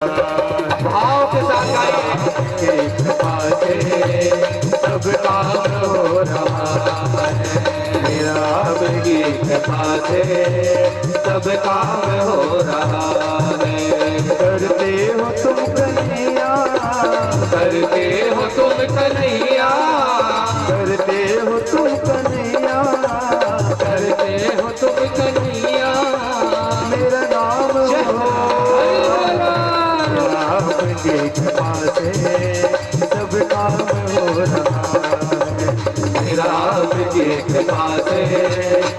भाव के साथ गाइए। कृपा से सब काम हो रहा है, मेरा आपकी कृपा से सब काम हो रहा है। करते हो तुम कन्हैया, करते हो तुम कन्हैया, करते हो तुम कन्हैया, करते हो तुम कन्हैया, मेरा नाम हो आपकी कृपा से सब काम हो रहा है, मेरा आपकी कृपा से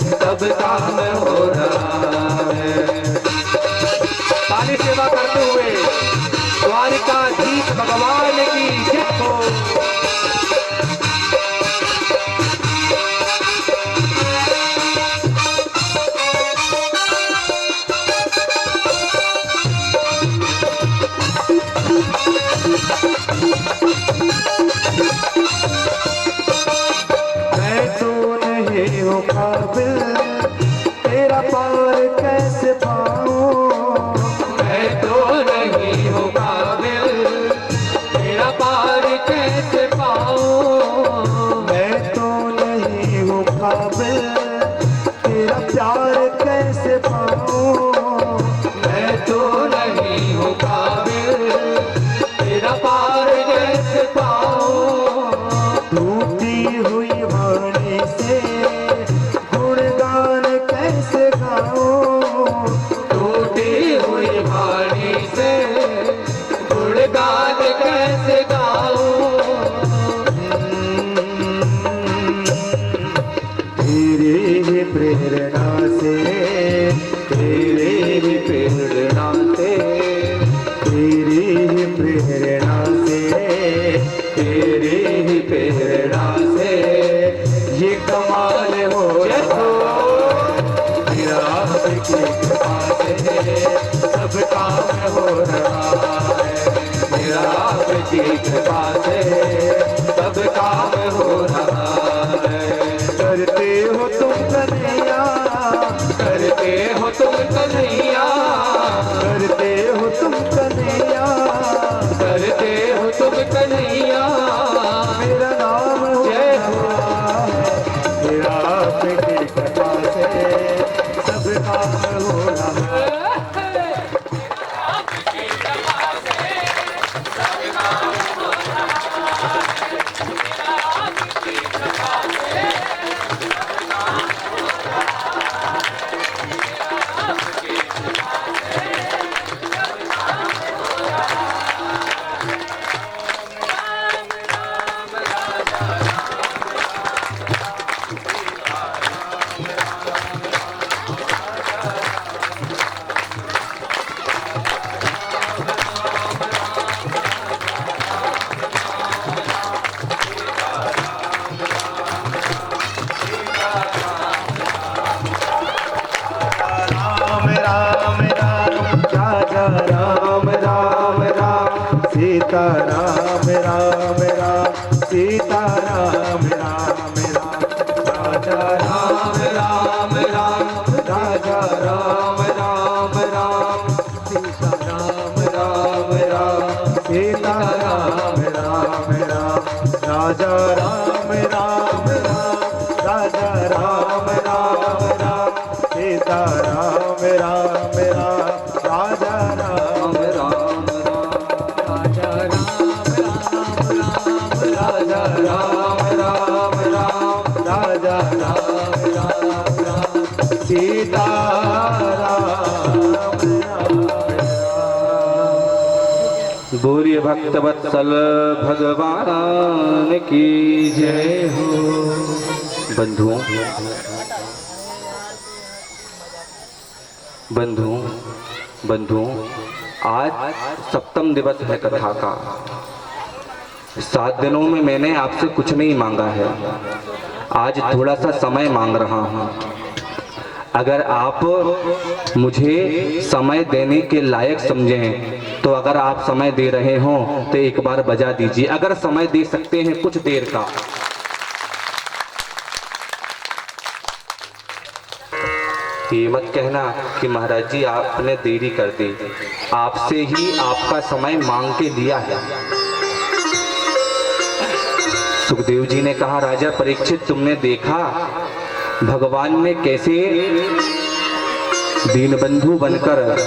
सब काम हो रहा है। ताली सेवा करते हुए द्वारिकाधीश भगवान की जय हो। मैं तो नहीं हूँ काबिल, तेरा पार कैसे पाऊँ। मैं तो नहीं हूँ काबिल, तेरा पार कैसे पाऊँ। मैं तो नहीं हूँ काबिल, तेरा प्यार कैसे पाऊँ। मैं तो नहीं हूँ काबिल, तेरा पार कैसे पाऊँ। टूटी हुई वाणी से गुणगान कैसे गाऊं। टूटी हुई वाणी से गुणगान कैसे गाऊं। तेरे ही प्रेरणा से, तेरे ही प्रेरणा से, तेरी ही प्रेरणा से, तेरी ही प्रेरणा से ये कमाल हो रहा। मेरा आपकी कृपा से सब काम हो रहा है, मेरा आपकी कृपा से सब काम हो रहा है। करते हो तुम कन्हैया, करते हो तुम कन्हैया, करते हो तुम कन्हैया, करते हो तुम कन्हैया, मेरा नाम जय हो। मेरा आपकी कृपा से सब काम हो रहा है। राम राम राम, सीता राम राम राम, सीता राम राम राम, राजा राम राम राम, राजा राम राम राम, सीता राम राम राम, सीता राम राम राम, राजा राम राम राम, राजा राम राम राम, सीता राम राम राम, राजा राम राम राम, राजा राम राम राम, राजा राम राम राम, सीता राम राम राम। बोलिए भक्त वत्सल भगवान की जय हो। बंधुओं, बंधुओं, बंधुओं, आज सप्तम दिवस है कथा का। 7 दिनों में मैंने आपसे कुछ नहीं मांगा है, आज थोड़ा सा समय मांग रहा हूँ। अगर आप मुझे समय देने के लायक समझें तो अगर आप समय दे रहे हो तो एक बार बजा दीजिए, अगर समय दे सकते हैं कुछ देर का। ये मत कहना कि महाराज जी आपने देरी कर दी, आपसे ही आपका समय मांग के लिया है। सुखदेव जी ने कहा, राजा परीक्षित, तुमने देखा भगवान ने कैसे दीनबंधु बनकर,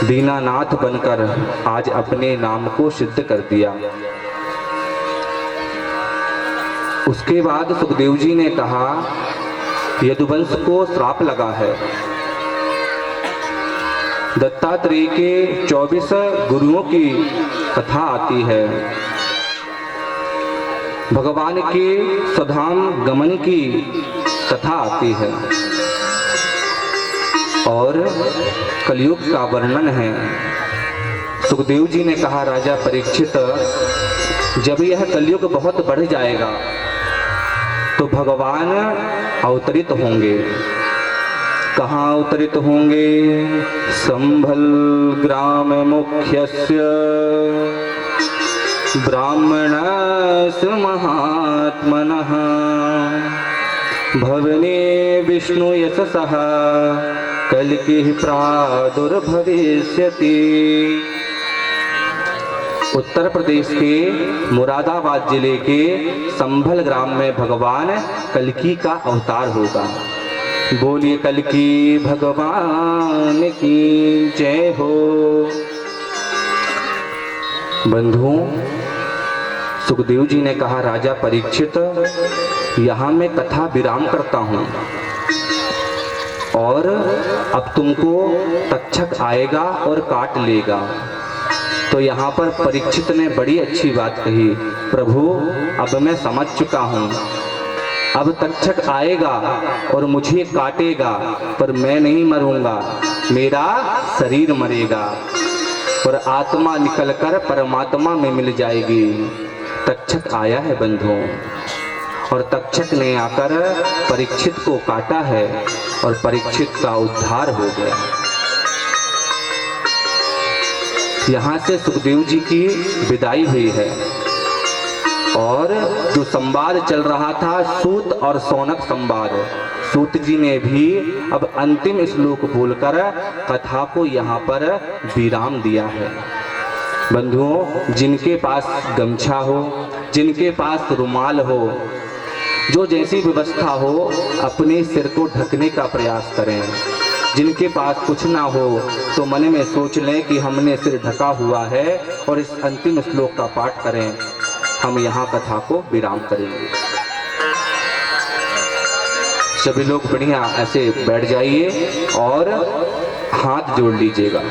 दीनानाथ बनकर आज अपने नाम को सिद्ध कर दिया। उसके बाद सुखदेव जी ने कहा, यदुवंश को श्राप लगा है। दत्तात्रेय के 24 गुरुओं की कथा आती है, भगवान के स्वधाम गमन की कथा आती है और कलयुग का वर्णन है। सुखदेव जी ने कहा, राजा परीक्षित, जब यह कलयुग बहुत बढ़ जाएगा तो भगवान अवतरित होंगे। कहाँ अवतरित होंगे? संभल ग्राम मुख्यस्य ब्राह्मणस्य महात्मनः भवने विष्णु यशसः कल्किः प्रादुर्भविष्यति। उत्तर प्रदेश के मुरादाबाद जिले के संभल ग्राम में भगवान कल्कि का अवतार होगा। बोलिए कल्कि भगवान की जय हो। बंधुओं, सुखदेव जी ने कहा, राजा परीक्षित, यहाँ मैं कथा विराम करता हूँ और अब तुमको तक्षक आएगा और काट लेगा। तो यहाँ पर परीक्षित ने बड़ी अच्छी बात कही, प्रभु अब मैं समझ चुका हूँ, अब तक्षक आएगा और मुझे काटेगा, पर मैं नहीं मरूंगा, मेरा शरीर मरेगा और आत्मा निकलकर परमात्मा में मिल जाएगी। तक्षक आया है बंधुओं, और तक्षक ने आकर परीक्षित को काटा है और परीक्षित का उद्धार हो गया। यहाँ से सुखदेव जी की विदाई हुई है और जो संवाद चल रहा था सूत और सौनक संवाद, सूत जी ने भी अब अंतिम श्लोक बोलकर कथा को यहाँ पर विराम दिया है। बंधुओं, जिनके पास गमछा हो, जिनके पास रुमाल हो, जो जैसी व्यवस्था हो, अपने सिर को ढकने का प्रयास करें। जिनके पास कुछ ना हो तो मन में सोच लें कि हमने सिर ढका हुआ है और इस अंतिम श्लोक का पाठ करें। हम यहाँ कथा को विराम करेंगे। सभी लोग बढ़िया ऐसे बैठ जाइए और हाथ जोड़ लीजिएगा।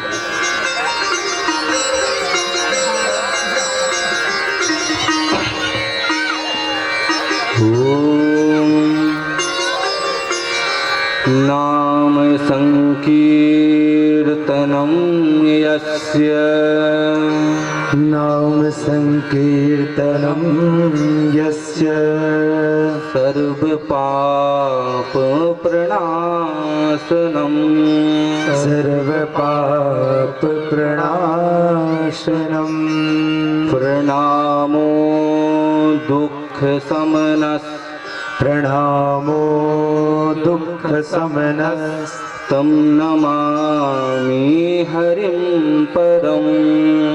नाम संकीर्तनं यस्य, नाम संकीर्तनं यस्य सर्व पाप प्रणाशनम्, सर्व पाप प्रणाशनम्, प्रणामो दुःख समनस्, प्रणामो दुःख समनस्, तं नमामि हरिं परम्,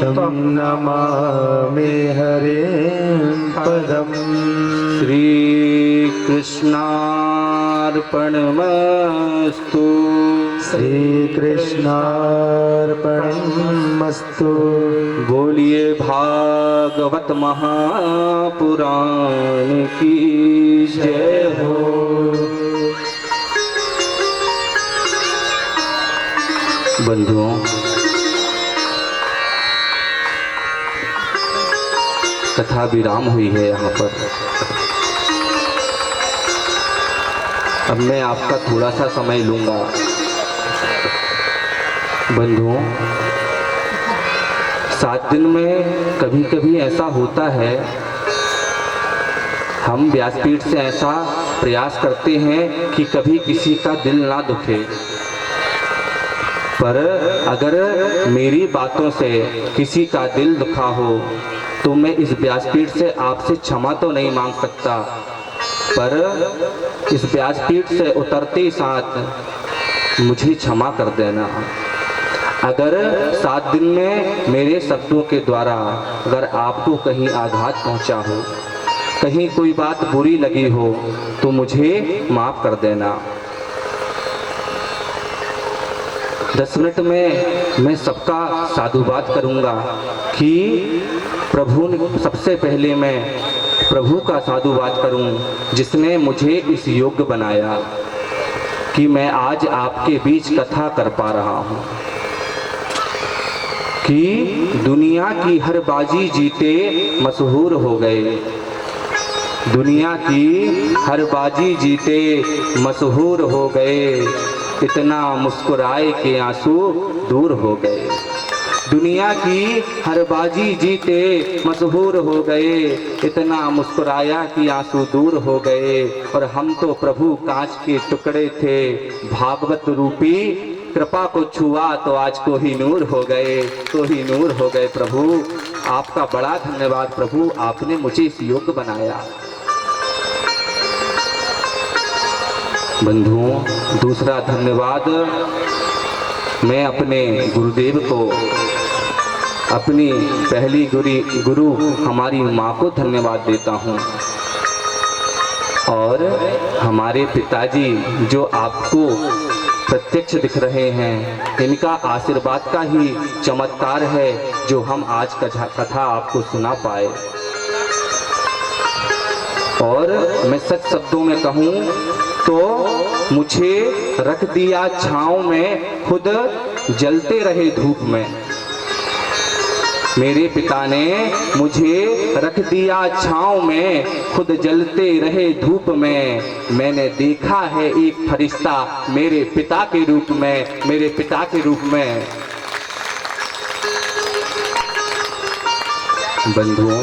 तं नमामि हरिं पदम्। श्री कृष्णार्पणमस्तु, श्री कृष्णार्पणमस्तु। बोलिए भागवत महापुराण की जय हो। बंधुओं, कथा विराम हुई है यहाँ पर। अब मैं आपका थोड़ा सा समय लूंगा। बंधुओं, 7 दिन में कभी कभी ऐसा होता है, हम व्यासपीठ से ऐसा प्रयास करते हैं कि कभी किसी का दिल ना दुखे, पर अगर मेरी बातों से किसी का दिल दुखा हो तो मैं इस व्यासपीठ से आपसे क्षमा तो नहीं मांग सकता, पर इस व्यासपीठ से उतरते ही साथ मुझे क्षमा कर देना। अगर 7 दिन में मेरे शब्दों के द्वारा अगर आपको कहीं आघात पहुंचा हो, कहीं कोई बात बुरी लगी हो, तो मुझे माफ़ कर देना। 10 मिनट में मैं सबका साधुवाद करूंगा कि प्रभु ने, सबसे पहले मैं प्रभु का साधुवाद करूं जिसने मुझे इस योग्य बनाया कि मैं आज आपके बीच कथा कर पा रहा हूं। कि दुनिया की हर बाजी जीते मशहूर हो गए, दुनिया की हर बाजी जीते मशहूर हो गए, इतना मुस्कुराए के आंसू दूर हो गए। दुनिया की हर बाजी जीते मशहूर हो गए, इतना मुस्कुराया कि आंसू दूर हो गए। और हम तो प्रभु कांच के टुकड़े थे, भागवत रूपी कृपा को छुआ तो आज को ही नूर हो गए, तो ही नूर हो गए। प्रभु आपका बड़ा धन्यवाद प्रभु, आपने मुझे इस योग्य बनाया। बंधुओं, दूसरा धन्यवाद मैं अपने गुरुदेव को, अपनी पहली गुरु हमारी माँ को धन्यवाद देता हूँ। और हमारे पिताजी जो आपको प्रत्यक्ष दिख रहे हैं, इनका आशीर्वाद का ही चमत्कार है जो हम आज कथा आपको सुना पाए। और मैं सच शब्दों में कहूँ तो मुझे रख दिया छाँव में, खुद जलते रहे धूप में। मेरे पिता ने मुझे रख दिया छाँव में, खुद जलते रहे धूप में। मैंने देखा है एक फरिश्ता मेरे पिता के रूप में, मेरे पिता के रूप में। बंधुओं,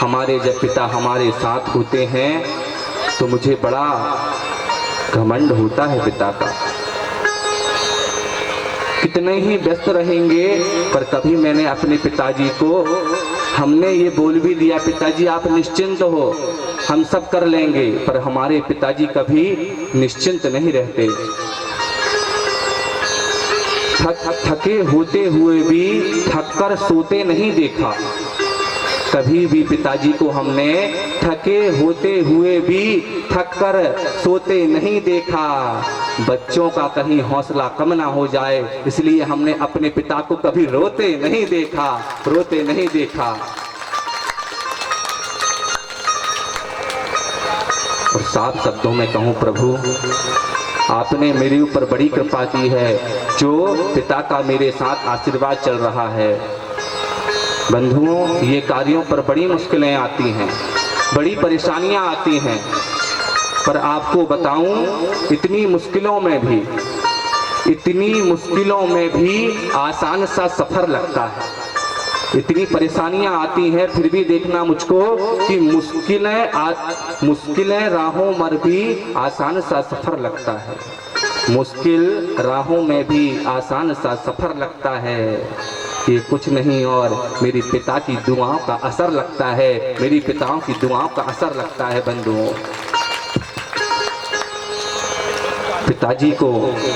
हमारे जब पिता हमारे साथ होते हैं तो मुझे बड़ा घमंड होता है पिता का। कितने ही व्यस्त रहेंगे पर कभी मैंने अपने पिताजी को, हमने ये बोल भी दिया पिताजी आप निश्चिंत हो, हम सब कर लेंगे, पर हमारे पिताजी कभी निश्चिंत नहीं रहते। थके होते हुए भी थक कर सोते नहीं देखा। कभी भी पिताजी को हमने थके होते हुए भी थक कर सोते नहीं देखा। बच्चों का कहीं हौसला कम ना हो जाए, इसलिए हमने अपने पिता को कभी रोते नहीं देखा, रोते नहीं देखा। और साफ शब्दों में कहूँ प्रभु, आपने मेरे ऊपर बड़ी कृपा की है जो पिता का मेरे साथ आशीर्वाद चल रहा है। बंधुओं, ये कार्यों पर बड़ी मुश्किलें आती हैं, बड़ी परेशानियां आती हैं, पर आपको बताऊं इतनी मुश्किलों में भी आसान सा सफर लगता है। इतनी परेशानियां आती हैं फिर भी देखना मुझको कि मुश्किलें राहों में भी आसान सा सफर लगता है। मुश्किल राहों में भी आसान सा सफर लगता है। ये कुछ नहीं और मेरी पिता की दुआओं का असर लगता है, मेरी पिताओं की दुआओं का असर लगता है। बंधुओं, पिताजी को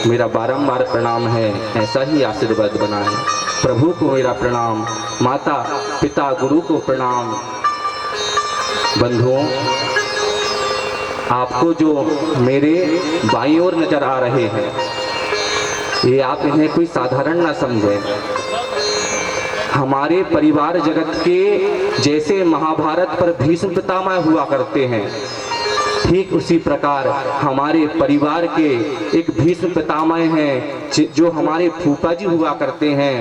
मेरा बारंबार प्रणाम है, ऐसा ही आशीर्वाद बनाए। प्रभु को मेरा प्रणाम, माता पिता गुरु को प्रणाम। बंधुओं, आपको जो मेरे बाईं ओर नजर आ रहे हैं, ये आप इन्हें कोई साधारण ना समझें। हमारे परिवार जगत के जैसे महाभारत पर भीष्म पितामह हुआ करते हैं, ठीक उसी प्रकार हमारे परिवार के एक भीष्म पितामह हैं जो हमारे फूफा जी हुआ करते हैं।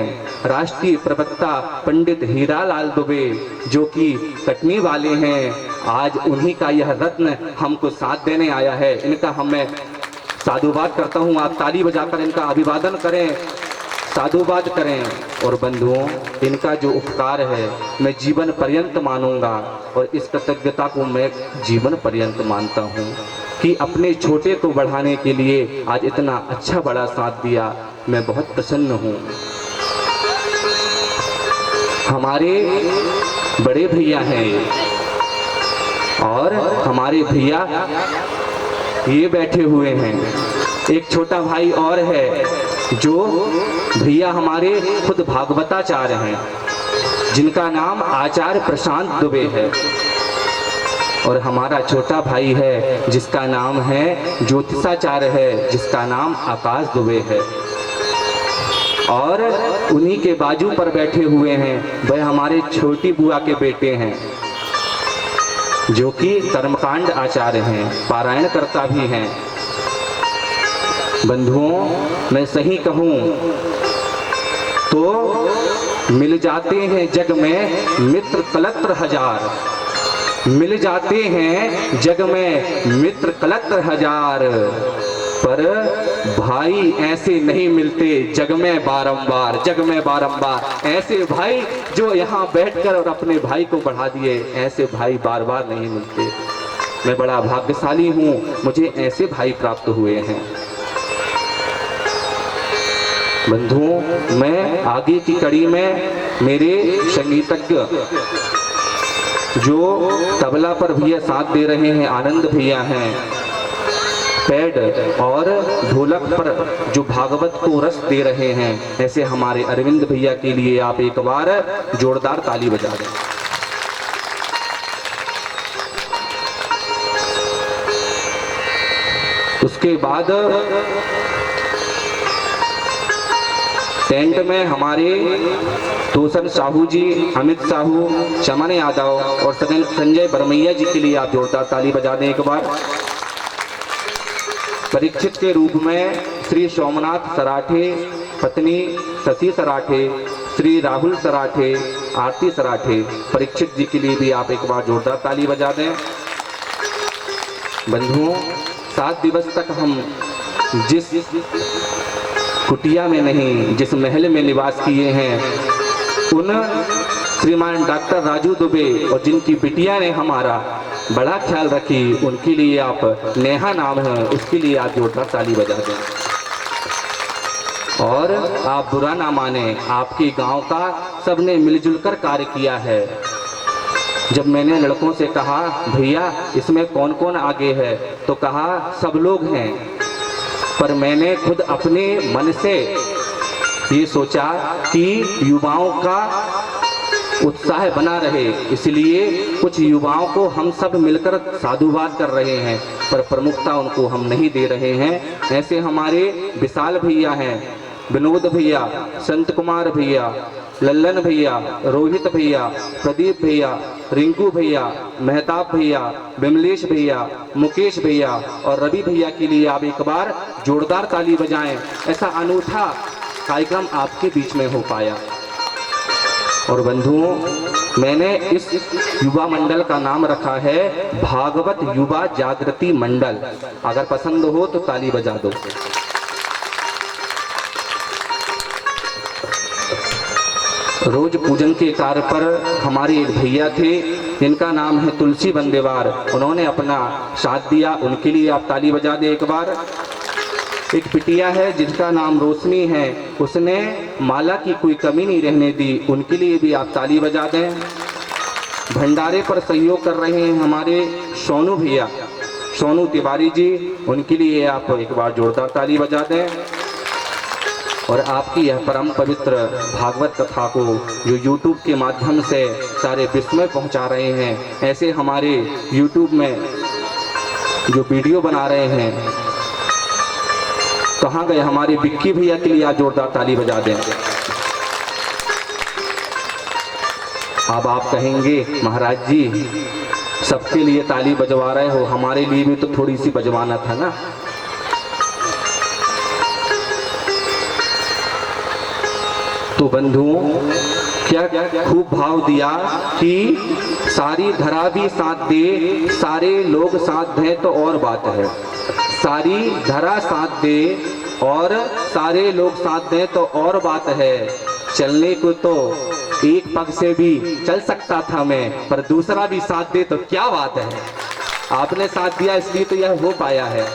राष्ट्रीय प्रवक्ता पंडित हीरालाल दुबे जो कि कटनी वाले हैं, आज उन्हीं का यह रत्न हमको साथ देने आया है। इनका मैं साधुवाद करता हूँ, आप ताली बजाकर इनका अभिवादन करें, साधुवाद करें। और बंधुओं, इनका जो उपकार है मैं जीवन पर्यंत मानूंगा और इस कृतज्ञता को मैं जीवन पर्यंत मानता हूँ कि अपने छोटे को बढ़ाने के लिए आज इतना अच्छा बड़ा साथ दिया। मैं बहुत प्रसन्न हूँ। हमारे बड़े भैया हैं और हमारे भैया ये बैठे हुए हैं। एक छोटा भाई और है जो भैया हमारे खुद भागवताचार्य हैं, जिनका नाम आचार्य प्रशांत दुबे है। और हमारा छोटा भाई है जिसका नाम है ज्योतिषाचार्य है, जिसका नाम आकाश दुबे है। और उन्हीं के बाजू पर बैठे हुए हैं वह हमारे छोटी बुआ के बेटे हैं, जो कि कर्मकांड आचार्य हैं, पारायण करता भी हैं। बंधुओं, मैं सही कहूँ तो मिल जाते हैं जग में मित्र कलत्र हजार, मिल जाते हैं जग में मित्र कलत्र हजार, पर भाई ऐसे नहीं मिलते जग में बारंबार, जग में बारंबार। ऐसे भाई जो यहाँ बैठकर और अपने भाई को बढ़ा दिए, ऐसे भाई बार बार नहीं मिलते। मैं बड़ा भाग्यशाली हूँ, मुझे ऐसे भाई प्राप्त हुए हैं। बंधुओं, मैं आगे की कड़ी में मेरे संगीतज्ञ जो तबला पर भैया साथ दे रहे हैं, आनंद भैया हैं, पैड और ढोलक पर जो भागवत को रस दे रहे हैं, ऐसे हमारे अरविंद भैया के लिए आप एक बार जोरदार ताली बजा दें। उसके बाद टेंट में हमारे तोसन साहू जी, अमित साहू, चमन यादव और संजय बरमैया जी के लिए आप जोरदार ताली बजा दें एक बार। परीक्षित के रूप में श्री सोमनाथ सराठे, पत्नी शशि सराठे, श्री राहुल सराठे, आरती सराठे, परीक्षित जी के लिए भी आप एक बार जोरदार ताली बजा दें। बंधुओं, 7 दिवस तक हम जिस कुटिया में नहीं, जिस महल में निवास किए हैं, उन श्रीमान डॉक्टर राजू दुबे और जिनकी बिटिया ने हमारा बड़ा ख्याल रखी, उनके लिए आप, नेहा नाम है, उसके लिए आप जोरदार ताली बजा दें। और आप बुरा ना माने, आपके गांव का सबने मिलजुल कर कार्य किया है। जब मैंने लड़कों से कहा भैया इसमें कौन कौन आगे है, तो कहा सब लोग हैं, पर मैंने खुद अपने मन से ये सोचा कि युवाओं का उत्साह बना रहे, इसलिए कुछ युवाओं को हम सब मिलकर साधुवाद कर रहे हैं, पर प्रमुखता उनको हम नहीं दे रहे हैं। ऐसे हमारे विशाल भैया हैं, विनोद भैया, संत कुमार भैया, लल्लन भैया, रोहित भैया, प्रदीप भैया, रिंकू भैया, मेहताब भैया, विमलेश भैया, मुकेश भैया और रवि भैया के लिए आप एक बार जोरदार ताली बजाएं। ऐसा अनूठा कार्यक्रम आपके बीच में हो पाया। और बंधुओं, मैंने इस युवा मंडल का नाम रखा है भागवत युवा जागृति मंडल। अगर पसंद हो तो ताली बजा दो। रोज पूजन के कार्य पर हमारे एक भैया थे, जिनका नाम है तुलसी बंदेवार, उन्होंने अपना साथ दिया, उनके लिए आप ताली बजा दें एक बार। एक बिटिया है जिनका नाम रोशनी है, उसने माला की कोई कमी नहीं रहने दी, उनके लिए भी आप ताली बजा दें। भंडारे पर सहयोग कर रहे हैं हमारे सोनू भैया, सोनू तिवारी जी, उनके लिए आप एक बार जोरदार ताली बजा दें। और आपकी यह परम पवित्र भागवत कथा को जो YouTube के माध्यम से सारे विश्व में पहुंचा रहे हैं, ऐसे हमारे YouTube में जो वीडियो बना रहे हैं, कहाँ गए हमारे विक्की भैया के लिए आप जोरदार ताली बजा दें। अब आप कहेंगे महाराज जी सबके लिए ताली बजवा रहे हो, हमारे लिए भी तो थोड़ी सी बजवाना था ना। तो बंधुओं, क्या खूब भाव दिया कि सारी धरा भी साथ दे, सारे लोग साथ दें तो और बात है। सारी धरा साथ दे और सारे लोग साथ दें तो और बात है। चलने को तो एक पग से भी चल सकता था मैं, पर दूसरा भी साथ दे तो क्या बात है। आपने साथ दिया इसलिए तो यह हो पाया है।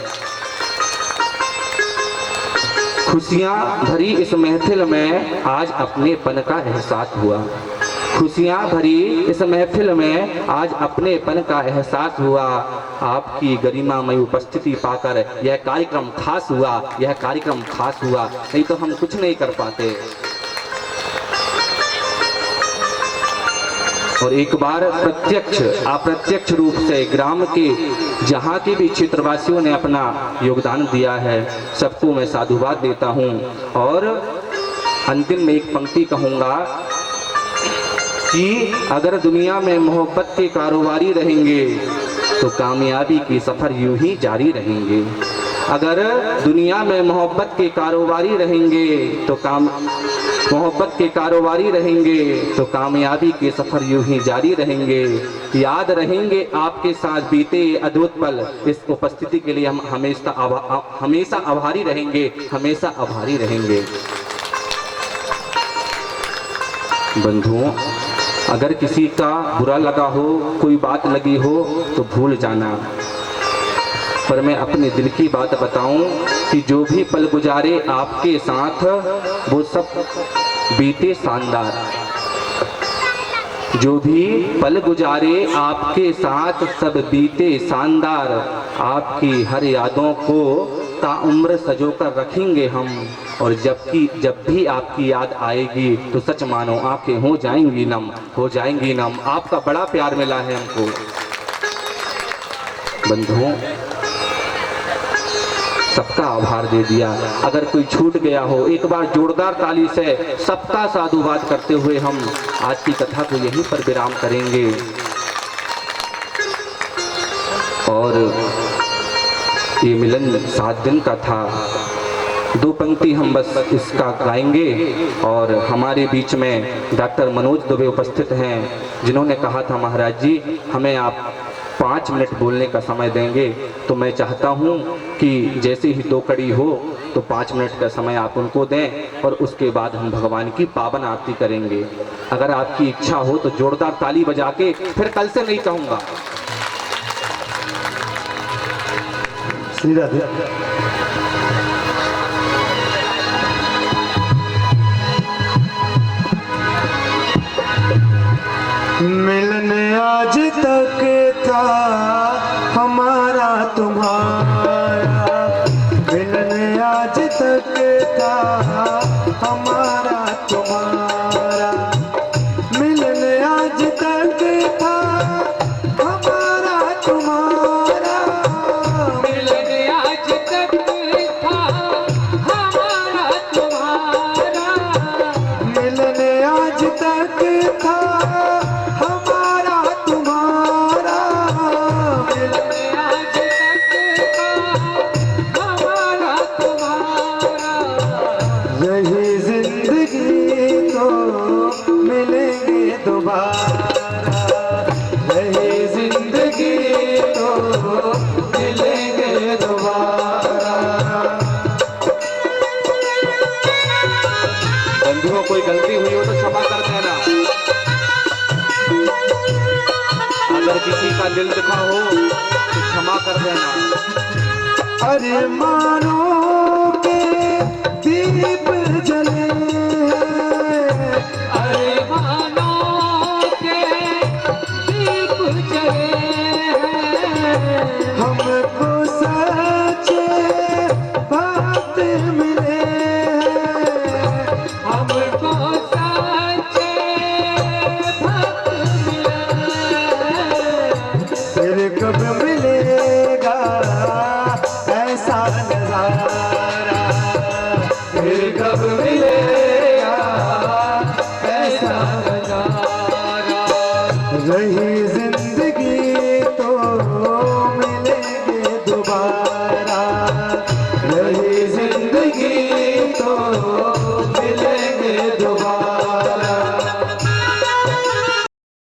खुशियां भरी इस महफिल में आज अपनेपन का एहसास हुआ। खुशियां भरी इस महफिल में आज अपनेपन का एहसास हुआ। आपकी गरिमामय उपस्थिति पाकर यह कार्यक्रम खास हुआ, यह कार्यक्रम खास हुआ, नहीं तो हम कुछ नहीं कर पाते। और एक बार प्रत्यक्ष अप्रत्यक्ष रूप से ग्राम के जहाँ के भी क्षेत्रवासियों ने अपना योगदान दिया है, सबको मैं साधुवाद देता हूँ। और अंतिम में एक पंक्ति कहूँगा कि अगर दुनिया में मोहब्बत के कारोबारी रहेंगे तो कामयाबी की सफ़र यूं ही जारी रहेंगे। अगर दुनिया में मोहब्बत के कारोबारी रहेंगे तो मोहब्बत के कारोबारी रहेंगे तो कामयाबी के सफ़र यूं ही जारी रहेंगे। याद रहेंगे आपके साथ बीते अद्भुत पल। इस उपस्थिति के लिए हम हमेशा आभारी रहेंगे, हमेशा आभारी रहेंगे। बंधुओं, अगर किसी का बुरा लगा हो, कोई बात लगी हो तो भूल जाना, पर मैं अपने दिल की बात बताऊं कि जो भी पल गुजारे आपके साथ वो सब बीते शानदार। जो भी पल गुजारे आपके साथ सब बीते शानदार। आपकी हर यादों को ताउम्र सजोकर रखेंगे हम। और जब भी आपकी याद आएगी तो सच मानो आंखें हो जाएंगी नम, हो जाएंगी नम। आपका बड़ा प्यार मिला है हमको। बंधुओं, सबका आभार दे दिया। अगर कोई छूट गया हो, एक बार जोरदार ताली से सबका साधुवाद करते हुए हम आज की कथा को यहीं पर विराम करेंगे। और ये मिलन 7 दिन का था। 2 पंक्ति हम बस इसका गाएंगे। और हमारे बीच में डॉक्टर मनोज दुबे उपस्थित हैं, जिन्होंने कहा था महाराज जी हमें आप 5 मिनट बोलने का समय देंगे। तो मैं चाहता हूं कि जैसे ही 2 कड़ी हो तो 5 मिनट का समय आप उनको दें और उसके बाद हम भगवान की पावन आरती करेंगे। अगर आपकी इच्छा हो तो जोरदार ताली बजा के, फिर कल से नहीं कहूँगा। श्री राधे। मिलन आज तक था हमारा तुम्हारा, मिलन आज तक था हमारा तुम्हारा, मिलन आज तक था हमारा तुम्हारा, मिलन आज तक था हमारा तुम्हारा, मिलन आज तक था हमारा तुम्हारा, मिलन आज तक था हमारा तुम्हारा। यही जिंदगी तो मिलेंगे दोबारा, यही जिंदगी तो मिलेंगे दोबारा। बंधुओं, कोई गलती हुई हो तो क्षमा कर देना। अगर किसी का दिल दुखा हो तो क्षमा कर देना। अरे मानो के दीप जले, अरे मानो के दीप जले, हमको सच्चे बात मिले, हमको सच्चे भक्त मिले। फिर कब मिलेगा ऐसा नजारा, फिर कब मिलेगा ऐसा नजारा। रही जिंदगी तो मिलेंगे दोबारा, रही